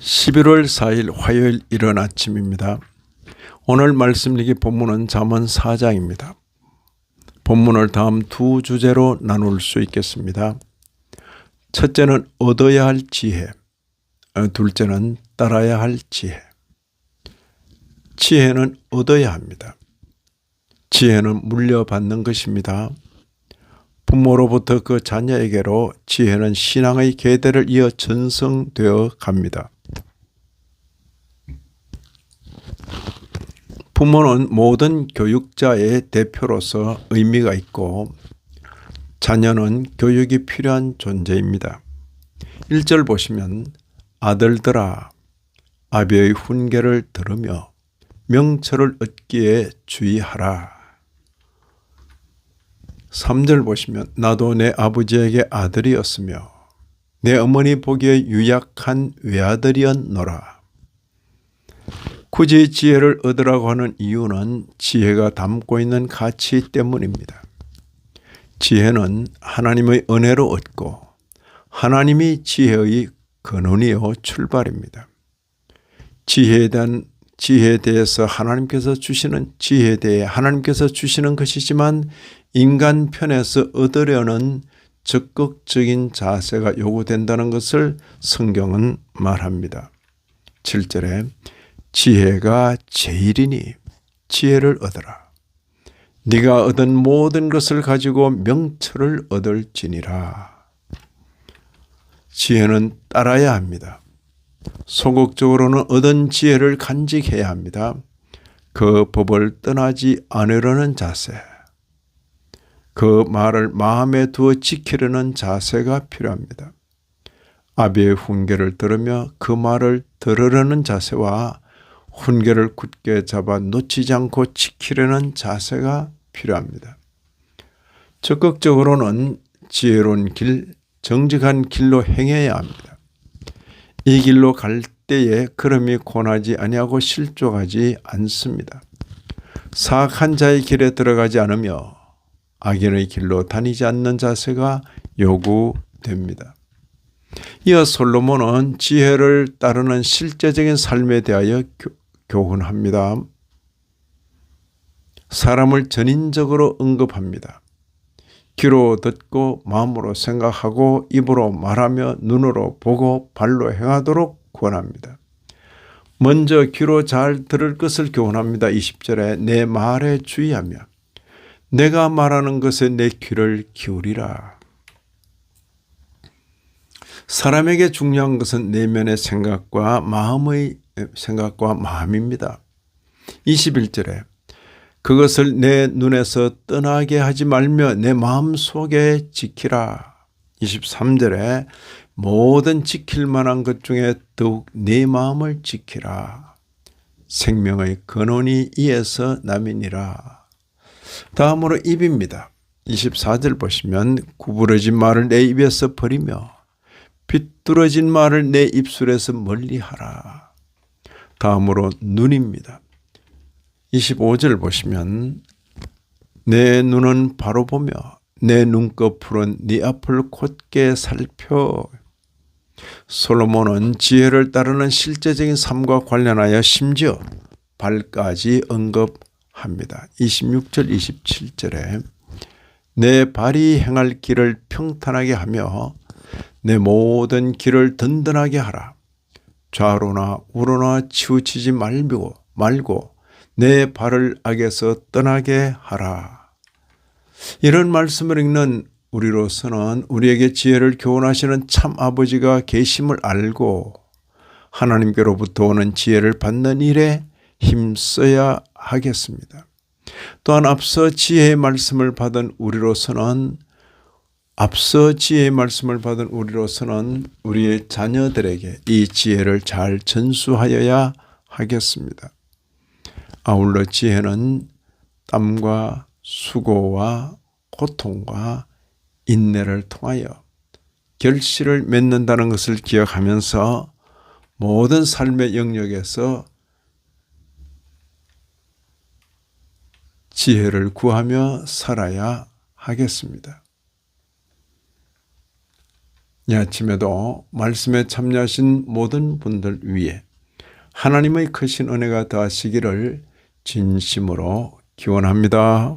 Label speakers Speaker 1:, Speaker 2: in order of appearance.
Speaker 1: 11월 4일 화요일 이른 아침입니다. 오늘 말씀 읽기 본문은 잠언 4장입니다. 본문을 다음 두 주제로 나눌 수 있겠습니다. 첫째는 얻어야 할 지혜, 둘째는 따라야 할 지혜. 지혜는 얻어야 합니다. 지혜는 물려받는 것입니다. 부모로부터 그 자녀에게로 지혜는 신앙의 계대를 이어 전승되어 갑니다. 부모는 모든 교육자의 대표로서 의미가 있고 자녀는 교육이 필요한 존재입니다. 1절 보시면 아들들아 아비의 훈계를 들으며 명철을 얻기에 주의하라. 3절 보시면 나도 내 아버지에게 아들이었으며 내 어머니 보기에 유약한 외아들이었노라. 굳이 지혜를 얻으라고 하는 이유는 지혜가 담고 있는 가치 때문입니다. 지혜는 하나님의 은혜로 얻고 하나님이 지혜의 근원이요 출발입니다. 지혜에 대해서 하나님께서 주시는 지혜에 대해 하나님께서 주시는 것이지만 인간 편에서 얻으려는 적극적인 자세가 요구된다는 것을 성경은 말합니다. 7절에 지혜가 제일이니 지혜를 얻으라. 네가 얻은 모든 것을 가지고 명철을 얻을지니라. 지혜는 따라야 합니다. 소극적으로는 얻은 지혜를 간직해야 합니다. 그 법을 떠나지 않으려는 자세, 그 말을 마음에 두어 지키려는 자세가 필요합니다. 아비의 훈계를 들으며 그 말을 들으려는 자세와 훈계를 굳게 잡아 놓치지 않고 지키려는 자세가 필요합니다. 적극적으로는 지혜로운 길, 정직한 길로 행해야 합니다. 이 길로 갈 때에 걸음이 고나지 아니하고 실족하지 않습니다. 사악한 자의 길에 들어가지 않으며 악인의 길로 다니지 않는 자세가 요구됩니다. 이어 솔로몬은 지혜를 따르는 실제적인 삶에 대하여 교훈합니다. 사람을 전인적으로 언급합니다. 귀로 듣고 마음으로 생각하고 입으로 말하며 눈으로 보고 발로 행하도록 권합니다. 먼저 귀로 잘 들을 것을 교훈합니다. 20절에 내 말에 주의하며 내가 말하는 것에 내 귀를 기울이라. 사람에게 중요한 것은 내면의 생각과 마음입니다. 21절에 그것을 내 눈에서 떠나게 하지 말며 내 마음 속에 지키라. 23절에 모든 지킬 만한 것 중에 더욱 내 마음을 지키라. 생명의 근원이 이에서 남이니라. 다음으로 입입니다. 24절 보시면 구부러진 말을 내 입에서 버리며 비뚤어진 말을 내 입술에서 멀리하라. 다음으로 눈입니다. 25절 보시면 내 눈은 바로 보며 내 눈꺼풀은 네 앞을 곧게 살펴. 솔로몬은 지혜를 따르는 실제적인 삶과 관련하여 심지어 발까지 언급합니다. 26절 27절에 내 발이 행할 길을 평탄하게 하며 내 모든 길을 든든하게 하라. 좌로나 우로나 치우치지 말고 내 발을 악에서 떠나게 하라. 이런 말씀을 읽는 우리로서는 우리에게 지혜를 교훈하시는 참 아버지가 계심을 알고 하나님께로부터 오는 지혜를 받는 일에 힘써야 하겠습니다. 또한 앞서 지혜의 말씀을 받은 우리로서는 우리의 자녀들에게 이 지혜를 잘 전수하여야 하겠습니다. 아울러 지혜는 땀과 수고와 고통과 인내를 통하여 결실을 맺는다는 것을 기억하면서 모든 삶의 영역에서 지혜를 구하며 살아야 하겠습니다. 이 아침에도 말씀에 참여하신 모든 분들 위해 하나님의 크신 은혜가 더하시기를 진심으로 기원합니다.